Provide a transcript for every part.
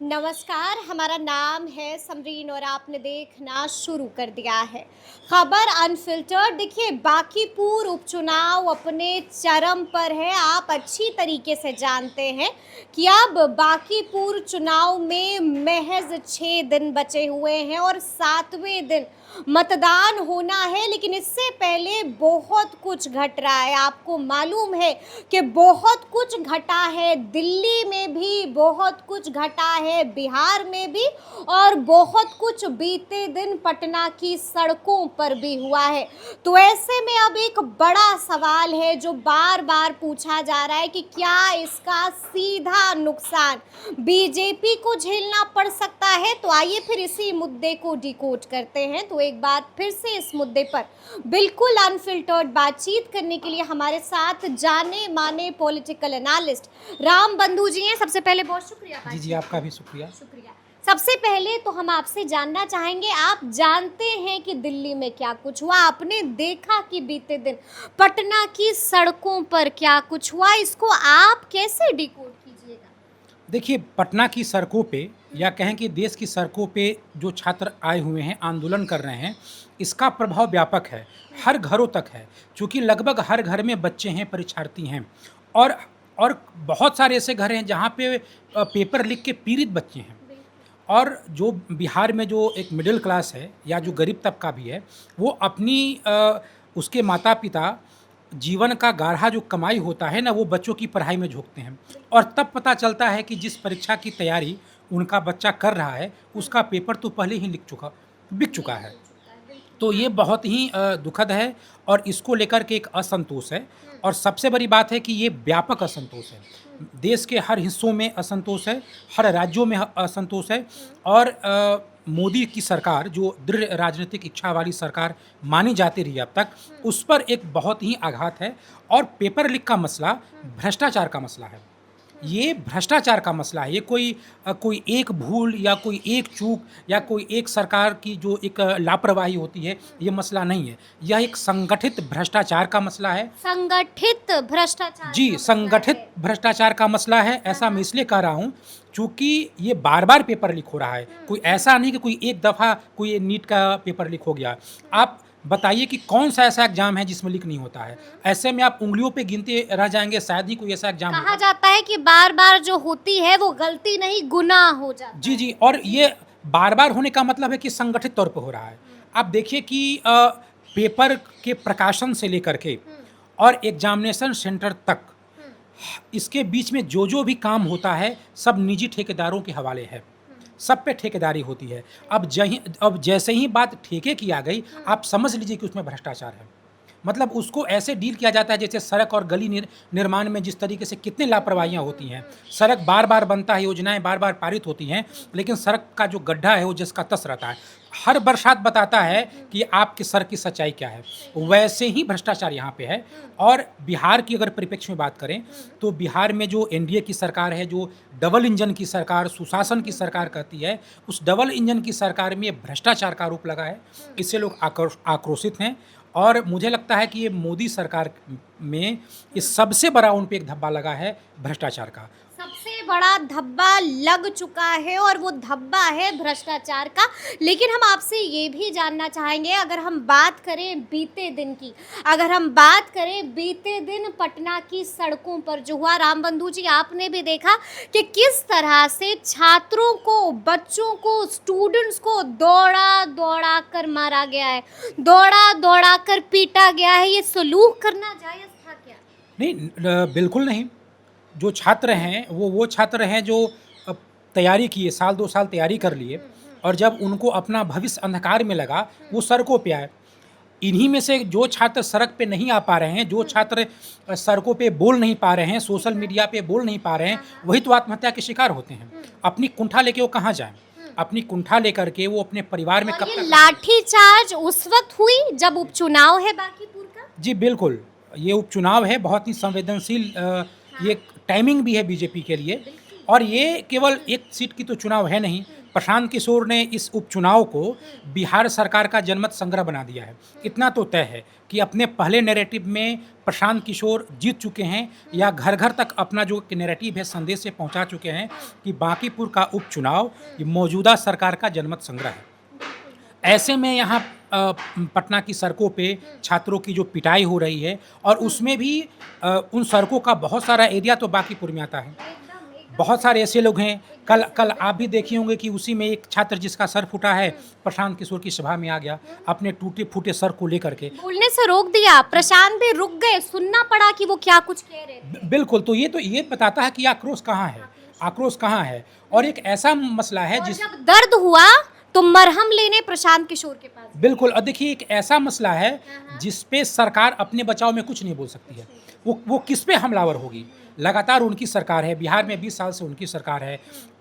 नमस्कार, हमारा नाम है समरीन और आपने देखना शुरू कर दिया है खबर अनफिल्टर्ड। देखिए, बांकीपुर उपचुनाव अपने चरम पर है। आप अच्छी तरीके से जानते हैं कि अब बांकीपुर चुनाव में महज 6 दिन बचे हुए हैं और 7वें दिन मतदान होना है। लेकिन इससे पहले बहुत कुछ घट रहा है। आपको मालूम है कि बहुत कुछ घटा है, दिल्ली में भी बहुत कुछ घटा है, बिहार में भी, और बहुत कुछ बीते दिन पटना की सड़कों पर भी हुआ है। तो ऐसे में अब एक बड़ा सवाल है जो बार बार पूछा जा रहा है कि क्या इसका सीधा नुकसान बीजेपी को झेलना पड़ सकता है। तो आइए फिर इसी मुद्दे को डिकोड करते हैं। तो एक बार फिर से इस मुद्दे पर बिल्कुल अनफिल्टर्ड बातचीत करने के लिए हमारे साथ जाने माने पॉलिटिकल एनालिस्ट राम बंधु जी हैं। सबसे पहले बहुत शुक्रिया। जी, आपका भी शुक्रिया। सबसे पहले तो हम आपसे जानना चाहेंगे, आप जानते हैं कि दिल्ली में क्या कुछ हुआ, आपने देखा कि बीते दिन पटना की सड़कों पर क्या कुछ हुआ, इसको आप कैसे डिकोड कीजिएगा? देखिए, पटना की सड़कों पे या कहें कि देश की सड़कों पे जो छात्र आए हुए हैं, आंदोलन कर रहे हैं, इसका प्रभाव व्यापक है, हर घरों तक है। क्योंकि लगभग हर घर में बच्चे हैं, परीक्षार्थी हैं और और बहुत सारे ऐसे घर हैं जहाँ पे पेपर लिख के पीड़ित बच्चे हैं। और जो बिहार में जो एक मिडिल क्लास है या जो गरीब तबका भी है, वो अपनी उसके माता पिता जीवन का गाढ़ा जो कमाई होता है ना, वो बच्चों की पढ़ाई में झोंकते हैं। और तब पता चलता है कि जिस परीक्षा की तैयारी उनका बच्चा कर रहा है, उसका पेपर तो पहले ही बिक चुका है। तो ये बहुत ही दुखद है और इसको लेकर के एक असंतोष है। और सबसे बड़ी बात है कि ये व्यापक असंतोष है, देश के हर हिस्सों में असंतोष है, हर राज्यों में असंतोष है। और मोदी की सरकार, जो दृढ़ राजनीतिक इच्छा वाली सरकार मानी जाती रही अब तक, उस पर एक बहुत ही आघात है। और पेपर लीक का मसला भ्रष्टाचार का मसला है, ये भ्रष्टाचार का मसला है। ये कोई एक भूल या कोई एक चूक या कोई एक सरकार की जो एक लापरवाही होती है, ये मसला नहीं है। यह एक संगठित भ्रष्टाचार का मसला है। संगठित भ्रष्टाचार जी, संगठित भ्रष्टाचार का मसला है। ऐसा मैं इसलिए कह रहा हूँ क्योंकि ये बार बार पेपर लीक हो रहा है। कोई ऐसा नहीं कि कोई एक दफ़ा कोई नीट का पेपर लीक हो गया। आप बताइए कि कौन सा ऐसा एग्जाम है जिसमें लीक नहीं होता है। ऐसे में आप उंगलियों पे गिनते रह जाएंगे, शायद ही कोई ऐसा एग्जाम कहा जाता है कि बार बार जो होती है वो गलती नहीं, गुनाह हो जाता है। जी, और ये बार बार होने का मतलब है कि संगठित तौर पर हो रहा है। आप देखिए कि पेपर के प्रकाशन से लेकर के और एग्जामिनेशन सेंटर तक, इसके बीच में जो भी काम होता है सब निजी ठेकेदारों के हवाले है। सब पे ठेकेदारी होती है। अब जैसे ही बात ठेके की आ गई, आप समझ लीजिए कि उसमें भ्रष्टाचार है। मतलब उसको ऐसे डील किया जाता है जैसे सड़क और गली निर्माण में जिस तरीके से कितनी लापरवाहियाँ होती हैं। सड़क बार बार बनता है, योजनाएं बार बार पारित होती हैं, लेकिन सड़क का जो गड्ढा है वो जिसका तस रहता है। हर बरसात बताता है कि आपकी सड़क की सच्चाई क्या है। वैसे ही भ्रष्टाचार यहाँ पे है। और बिहार की अगर परिप्रेक्ष्य में बात करें तो बिहार में जो एनडीए की सरकार है, जो डबल इंजन की सरकार, सुशासन की सरकार कहती है, उस डबल इंजन की सरकार में भ्रष्टाचार का आरोप लगा है। इससे लोग आक्रोशित हैं। और मुझे लगता है कि ये मोदी सरकार में इस सबसे बड़ा उन पे एक धब्बा लगा है भ्रष्टाचार का। सबसे बड़ा धब्बा लग चुका है और वो धब्बा है भ्रष्टाचार का। लेकिन हम आपसे ये भी जानना चाहेंगे, अगर हम बात करें बीते दिन की, अगर हम बात करें बीते दिन पटना की सड़कों पर जो हुआ, राम बंधु जी आपने भी देखा कि किस तरह से छात्रों को, बच्चों को, स्टूडेंट्स को दौड़ा दौड़ा कर मारा गया है, दौड़ा दौड़ा कर पीटा गया है। ये सलूक करना जायज़ था क्या? नहीं, बिल्कुल नहीं। जो छात्र हैं वो छात्र हैं जो तैयारी किए, साल 2 साल तैयारी कर लिए, और जब उनको अपना भविष्य अंधकार में लगा, वो सड़कों पे आए। इन्हीं में से जो छात्र सड़क पे नहीं आ पा रहे हैं, जो छात्र सड़कों पे बोल नहीं पा रहे हैं, सोशल मीडिया पे बोल नहीं पा रहे हैं, वही तो आत्महत्या के शिकार होते हैं। अपनी कुंठा लेके वो कहाँ जाएं? अपनी कुंठा लेकर के वो अपने परिवार में कब तक? लाठीचार्ज उस वक्त हुई जब उपचुनाव है बांकीपुर का। जी बिल्कुल, ये उपचुनाव है, बहुत ही संवेदनशील ये टाइमिंग भी है बीजेपी के लिए। और ये केवल एक सीट की तो चुनाव है नहीं, प्रशांत किशोर ने इस उपचुनाव को बिहार सरकार का जनमत संग्रह बना दिया है। इतना तो तय है कि अपने पहले नैरेटिव में प्रशांत किशोर जीत चुके हैं या घर घर तक अपना जो नैरेटिव है संदेश से पहुंचा चुके हैं कि बांकीपुर का उपचुनाव ये मौजूदा सरकार का जनमत संग्रह है। ऐसे में यहाँ पटना की सड़कों पे छात्रों की जो पिटाई हो रही है और उसमें भी उन सड़कों का बहुत सारा एरिया तो बांकीपुर में आता है। बहुत सारे ऐसे लोग हैं, कल आप भी देखे होंगे कि उसी में एक छात्र जिसका सर फूटा है प्रशांत किशोर की सभा में आ गया अपने टूटे फूटे सर को लेकर के। बोलने से रोक दिया, प्रशांत भी रुक गए, सुनना पड़ा कि वो क्या कुछ कह रहे थे। बिल्कुल, तो ये बताता है कि आक्रोश कहाँ है, आक्रोश कहाँ है। और एक ऐसा मसला है जिस जब दर्द हुआ तो मरहम लेने प्रशांत किशोर के पास। बिल्कुल, और देखिए एक ऐसा मसला है जिस पे सरकार अपने बचाव में कुछ नहीं बोल सकती है। वो किस पे हमलावर होगी? लगातार उनकी सरकार है, बिहार में 20 साल से उनकी सरकार है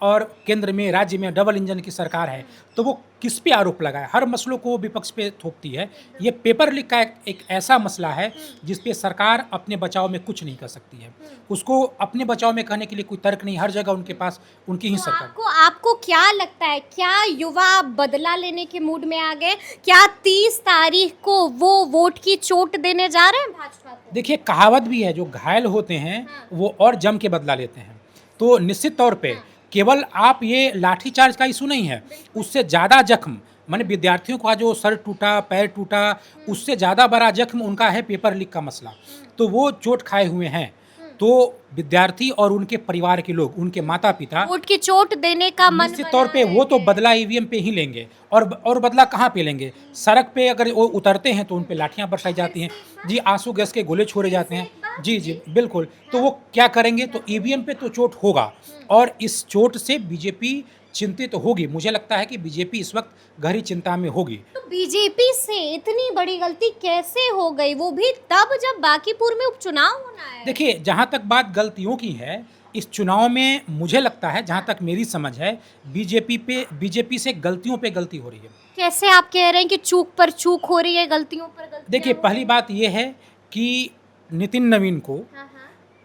और केंद्र में राज्य में डबल इंजन की सरकार है, तो वो किस पे आरोप लगाए? हर मसलों को विपक्ष पे थोपती है। ये पेपर लीक का एक ऐसा मसला है जिस पे सरकार अपने बचाव में कुछ नहीं कर सकती है। उसको अपने बचाव में कहने के लिए कोई तर्क नहीं, हर जगह उनके पास उनकी ही तो सरकार। आपको क्या लगता है, क्या युवा बदला लेने के मूड में आ गए? क्या 30 तारीख को वो वोट की चोट देने जा रहे हैं भाजपा को? देखिए कहावत भी है, जो घायल होते हैं वो और जम के बदला लेते हैं। तो निश्चित तौर पे केवल आप ये लाठीचार्ज का इशू नहीं है, उससे ज़्यादा जख्म माने विद्यार्थियों का जो सर टूटा, पैर टूटा, उससे ज़्यादा बड़ा जख्म उनका है पेपर लीक का मसला। तो वो चोट खाए हुए हैं। तो विद्यार्थी और उनके परिवार के लोग, उनके माता पिता वोट की चोट देने का मन निश्चित तौर पे वो तो बदला ईवीएम पे ही लेंगे। और बदला कहाँ पे लेंगे? सड़क पे अगर वो उतरते हैं तो उन पे लाठियाँ बरसाई जाती हैं जी, आंसू गैस के गोले छोड़े जाते हैं जी जी बिल्कुल। तो वो क्या करेंगे? तो ईवीएम पे तो चोट होगा और इस चोट से बीजेपी चिंतित होगी। मुझे लगता है कि बीजेपी इस वक्त गहरी चिंता में होगी। तो बीजेपी से इतनी बड़ी गलती कैसे हो गई, वो भी तब जब बांकीपुर में उपचुनाव होना है? देखिए जहाँ तक बात गलतियों की है, इस चुनाव में मुझे लगता है, जहाँ तक मेरी समझ है, बीजेपी से गलतियों पे गलती हो रही है। कैसे आप कह रहे हैं कि चूक पर चूक हो रही है, गलतियों पर गलती? देखिए पहली बात ये है कि नितिन नवीन को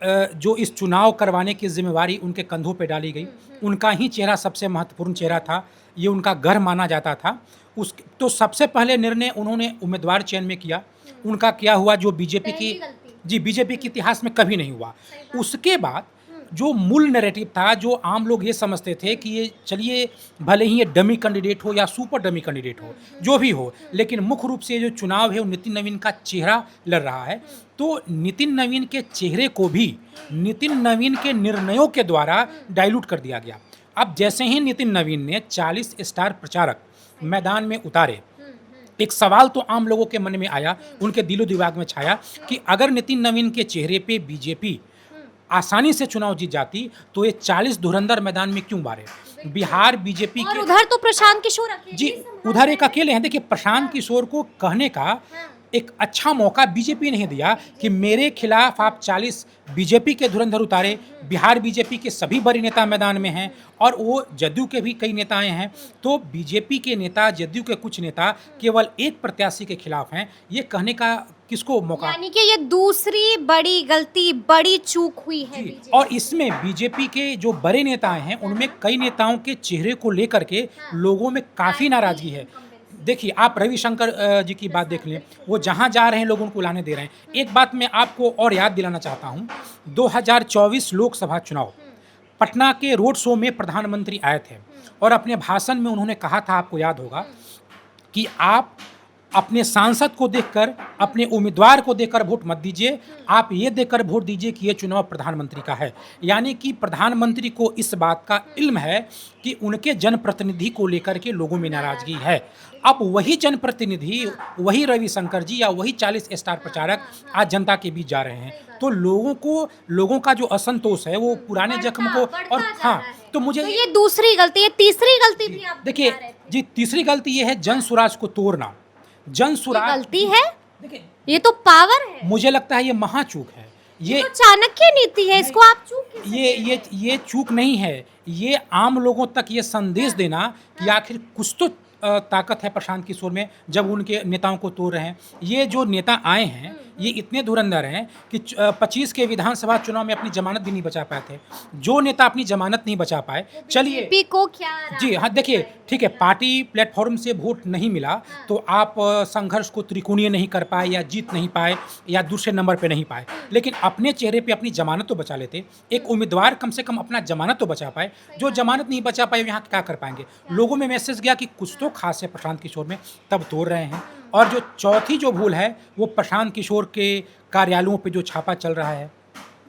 जो इस चुनाव करवाने की जिम्मेवारी उनके कंधों पे डाली गई, उनका ही चेहरा सबसे महत्वपूर्ण चेहरा था, ये उनका घर माना जाता था। तो सबसे पहले निर्णय उन्होंने उम्मीदवार चयन में किया। उनका क्या हुआ जो बीजेपी के इतिहास में कभी नहीं हुआ। उसके बाद जो मूल नैरेटिव था, जो आम लोग ये समझते थे कि ये चलिए भले ही ये डमी कैंडिडेट हो या सुपर डमी कैंडिडेट हो, जो भी हो, लेकिन मुख्य रूप से जो चुनाव है वो नितिन नवीन का चेहरा लड़ रहा है। तो नितिन नवीन के चेहरे को भी नितिन नवीन के निर्णयों के द्वारा डाइल्यूट कर दिया गया। अब जैसे ही नितिन नवीन ने 40 स्टार प्रचारक मैदान में उतारे, एक सवाल तो आम लोगों के मन में आया, उनके दिलो दिमाग में छाया कि अगर नितिन नवीन के चेहरे पे बीजेपी आसानी से चुनाव जीत जाती तो ये 40 धुरंधर मैदान में क्यों बारे? बिहार बीजेपी और के उधर तो प्रशांत किशोर अकेले जी ही संभाल उधर रहे एक अकेले हैं। देखिए प्रशांत किशोर को कहने का एक अच्छा मौका बीजेपी नहीं दिया कि मेरे खिलाफ आप 40 बीजेपी के धुरंधर उतारे। बिहार बीजेपी के सभी बड़े नेता मैदान में हैं और वो जदयू के भी कई नेताएं हैं। तो बीजेपी के नेता, जदयू के कुछ नेता केवल एक प्रत्याशी के खिलाफ हैं, ये कहने का किसको मौका? यानी कि ये दूसरी बड़ी गलती, बड़ी चूक हुई है बीजेपी। और इसमें बीजेपी के जो बड़े नेता हैं उनमें कई नेताओं के चेहरे को लेकर के लोगों में काफ़ी नाराजगी है। देखिए आप रविशंकर जी की बात देख लें, वो जहाँ जा रहे हैं लोग उनको लाने दे रहे हैं। एक बात मैं आपको और याद दिलाना चाहता हूँ, 2024 लोकसभा चुनाव पटना के रोड शो में प्रधानमंत्री आए थे और अपने भाषण में उन्होंने कहा था, आपको याद होगा, कि आप अपने सांसद को देखकर, अपने उम्मीदवार को देखकर वोट मत दीजिए, आप ये देखकर वोट दीजिए कि ये चुनाव प्रधानमंत्री का है। यानी कि प्रधानमंत्री को इस बात का इल्म है कि उनके जनप्रतिनिधि को लेकर के लोगों में नाराजगी है। अब वही जनप्रतिनिधि, वही रविशंकर जी या वही 40 स्टार प्रचारक आज जनता के बीच जा रहे हैं। तो लोगों का जो असंतोष है वो पुराने जख्म को, और हाँ, तो मुझे तो ये दूसरी गलती है। तीसरी गलती भी आप देखिए जी, तीसरी गलती ये है जन स्वराज को तोड़ना। जन स्वराज गलती है, देखिए ये तो पावर है। मुझे लगता है ये महाचूक है। ये तो चाणक्य नीति है, इसको आप चूक कैसे ये चूक नहीं है, ये आम लोगों तक ये संदेश देना कि आखिर कुछ तो ताकत है प्रशांत किशोर में, जब उनके नेताओं को तोड़ रहे हैं। ये जो नेता आए हैं ये इतने धुरंधर हैं कि 25 के विधानसभा चुनाव में अपनी जमानत भी नहीं बचा पाए थे। जो नेता अपनी जमानत नहीं बचा पाए, चलिए बीजेपी को क्या जी हाँ, देखिए ठीक है, पार्टी प्लेटफॉर्म से वोट नहीं मिला तो आप संघर्ष को त्रिकोणीय नहीं कर पाए या जीत नहीं पाए या दूसरे नंबर पे नहीं पाए, लेकिन अपने चेहरे पे अपनी जमानत तो बचा लेते। एक उम्मीदवार कम से कम अपना जमानत तो बचा पाए, जो जमानत नहीं बचा पाए यहाँ क्या कर पाएंगे। लोगों में मैसेज गया कि कुछ तो खास है प्रशांत किशोर में, तब तोड़ रहे हैं। और जो चौथी जो भूल है वो प्रशांत किशोर के कार्यालयों पे जो छापा चल रहा है,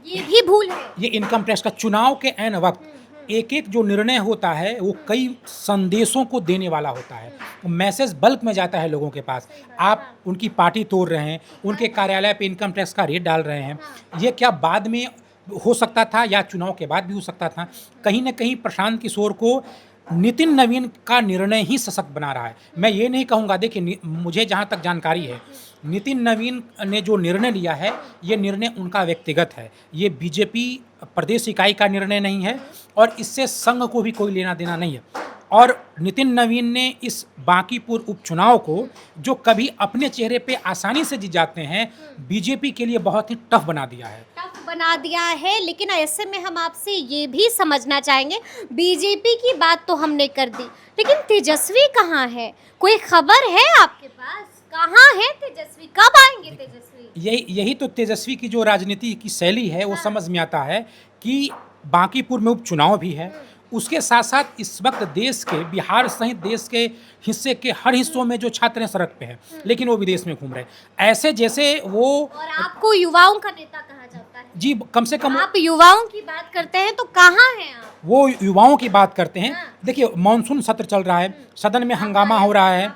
ये भी भूल है। ये इनकम टैक्स का चुनाव के ऐन वक्त एक एक जो निर्णय होता है वो कई संदेशों को देने वाला होता है। मैसेज बल्क में जाता है लोगों के पास। आप उनकी पार्टी तोड़ रहे हैं, उनके कार्यालय पे इनकम टैक्स का रेट डाल रहे हैं, ये क्या बाद में हो सकता था या चुनाव के बाद भी हो सकता था। कहीं ना कहीं प्रशांत किशोर को नितिन नवीन का निर्णय ही सशक्त बना रहा है। मैं ये नहीं कहूँगा, देखिए मुझे जहाँ तक जानकारी है नितिन नवीन ने जो निर्णय लिया है ये निर्णय उनका व्यक्तिगत है, ये बीजेपी प्रदेश इकाई का निर्णय नहीं है और इससे संघ को भी कोई लेना देना नहीं है। और नितिन नवीन ने इस बांकीपुर उपचुनाव को, जो कभी अपने चेहरे पे आसानी से जीत जाते हैं, बीजेपी के लिए बहुत ही टफ बना दिया है। टफ बना दिया है। लेकिन ऐसे में हम आपसे ये भी समझना चाहेंगे, बीजेपी की बात तो हमने कर दी, लेकिन तेजस्वी कहाँ है? कोई खबर है आपके पास? कहाँ है तेजस्वी? कब आएंगे तेजस्वी? यही तो तेजस्वी की जो राजनीति की शैली है वो समझ में आता है कि बांकीपुर में उपचुनाव भी है, उसके साथ साथ इस वक्त देश के, बिहार सहित देश के हिस्से के हर हिस्सों में जो छात्र हैं सड़क पे हैं, लेकिन वो विदेश में घूम रहे हैं। ऐसे जैसे वो, और आपको युवाओं का नेता कहा जाता है जी कम से कम आप युवाओं की बात करते हैं, तो कहाँ हैं आप? वो युवाओं की बात करते हैं। देखिए मानसून सत्र चल रहा है, सदन में हंगामा हो रहा है।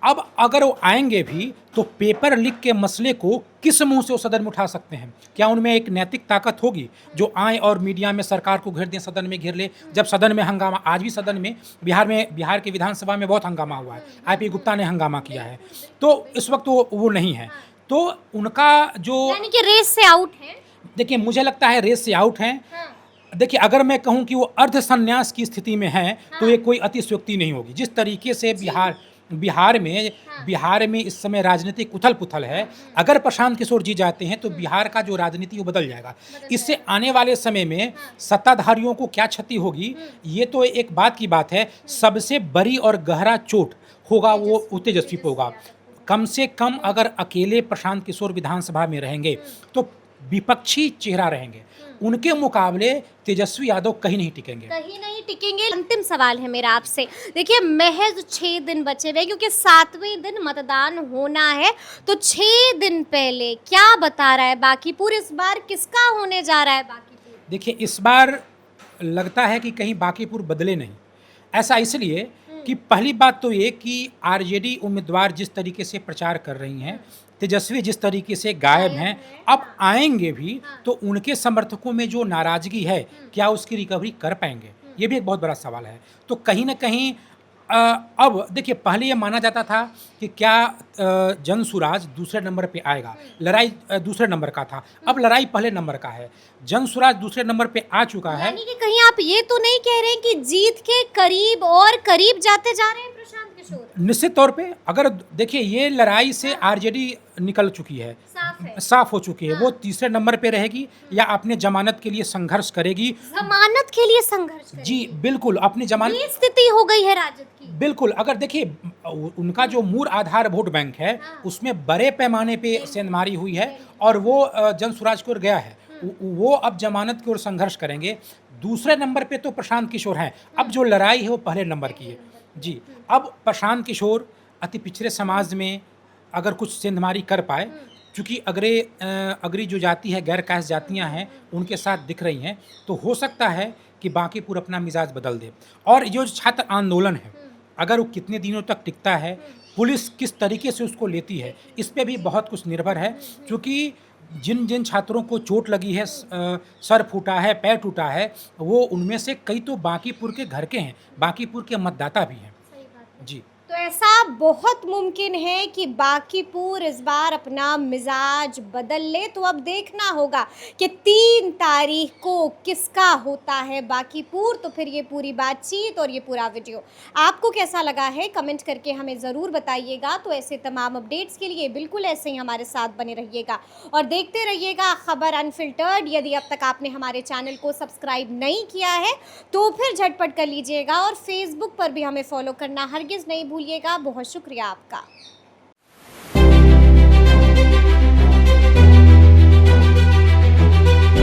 अब अगर वो आएंगे भी तो पेपर लीक के मसले को किस मुंह से वो सदन में उठा सकते हैं? क्या उनमें एक नैतिक ताकत होगी जो आए और मीडिया में सरकार को घेर दें, सदन में घेर ले? जब सदन में हंगामा, आज भी सदन में बिहार के विधानसभा में बहुत हंगामा हुआ है, आईपी गुप्ता ने हंगामा किया है, तो इस वक्त वो नहीं है। तो उनका जो, यानी कि रेस से आउट है। देखिए मुझे लगता है रेस से आउट है। देखिए अगर मैं कहूँ कि वो अर्ध संन्यास की स्थिति में है तो ये कोई अतिशयोक्ति नहीं होगी। जिस तरीके से बिहार में इस समय राजनीतिक उथल पुथल है, अगर प्रशांत किशोर जी जाते हैं तो बिहार का जो राजनीति वो बदल जाएगा। इससे आने वाले समय में सत्ताधारियों को क्या क्षति होगी, ये तो एक बात की बात है। सबसे बड़ी और गहरा चोट होगा वो तेजस्वी पे होगा। कम से कम अगर अकेले प्रशांत किशोर विधानसभा में रहेंगे तो विपक्षी चेहरा रहेंगे, उनके मुकाबले तेजस्वी यादव कहीं नहीं टिकेंगे। कहीं नहीं टिकेंगे। अंतिम सवाल है मेरा आपसे, देखिए महज 6 दिन बचे हुए, क्योंकि 7वें दिन मतदान होना है, तो 6 दिन पहले क्या बता रहा है बांकीपुर? इस बार किसका होने जा रहा है बांकीपुर? देखिए इस बार लगता है कि कहीं बांकीपुर बदले नहीं। ऐसा इसलिए कि पहली बात तो ये कि आरजेडी उम्मीदवार जिस तरीके से प्रचार कर रही हैं, तेजस्वी जिस तरीके से गायब हैं, अब आएंगे भी तो उनके समर्थकों में जो नाराजगी है, क्या उसकी रिकवरी कर पाएंगे? ये भी एक बहुत बड़ा सवाल है। तो कहीं ना कहीं अब देखिए पहले ये माना जाता था कि क्या जनसुराज दूसरे नंबर पे आएगा, लड़ाई दूसरे नंबर का था, अब लड़ाई पहले नंबर का है। जनसुराज दूसरे नंबर पे आ चुका है। यानी कि कहीं आप ये तो नहीं कह रहे हैं कि जीत के करीब और करीब जाते जा रहे हैं प्रशांत किशोर? निश्चित तौर पे अगर देखिए ये लड़ाई से आरजेडी निकल चुकी है, साफ हो चुकी है। वो तीसरे नंबर पे रहेगी या अपने जमानत के लिए संघर्ष करेगी? जमानत के लिए संघर्ष करेगी। जी बिल्कुल, अपनी जमानत, ये स्थिति हो गई है राजद की। बिल्कुल। अगर देखिए उनका जो मूल आधार वोट बैंक है उसमें बड़े पैमाने पे सेंधमारी हुई है और वो जनसुराज की ओर गया है। वो अब जमानत की ओर संघर्ष करेंगे। दूसरे नंबर पे तो प्रशांत किशोर हैं। अब जो लड़ाई है वो पहले नंबर की है। जी अब प्रशांत किशोर अति पिछड़े समाज में अगर कुछ सेंधमारी कर पाए, क्योंकि अगरी जो जाति है, गैर कास्ट जातियाँ हैं, उनके साथ दिख रही हैं, तो हो सकता है कि बांकीपुर अपना मिजाज बदल दे। और ये जो छात्र आंदोलन है, अगर वो कितने दिनों तक टिकता है, पुलिस किस तरीके से उसको लेती है, इस पे भी बहुत कुछ निर्भर है। क्योंकि जिन जिन छात्रों को चोट लगी है, सर फूटा है, पैर टूटा है, वो उनमें से कई तो बांकीपुर के घर के हैं, बांकीपुर के मतदाता भी हैं। जी। तो ऐसा बहुत मुमकिन है कि बाकीपुर इस बार अपना मिजाज बदल ले। तो अब देखना होगा कि 3 तारीख को किसका होता है बाकीपुर। तो फिर ये पूरी बातचीत और ये पूरा वीडियो आपको कैसा लगा है, कमेंट करके हमें ज़रूर बताइएगा। तो ऐसे तमाम अपडेट्स के लिए बिल्कुल ऐसे ही हमारे साथ बने रहिएगा और देखते रहिएगा खबर अनफिल्टर्ड। यदि अब तक आपने हमारे चैनल को सब्सक्राइब नहीं किया है तो फिर झटपट कर लीजिएगा और फेसबुक पर भी हमें फॉलो करना हरगिज़ नहीं भूलिएगा। बहुत शुक्रिया आपका।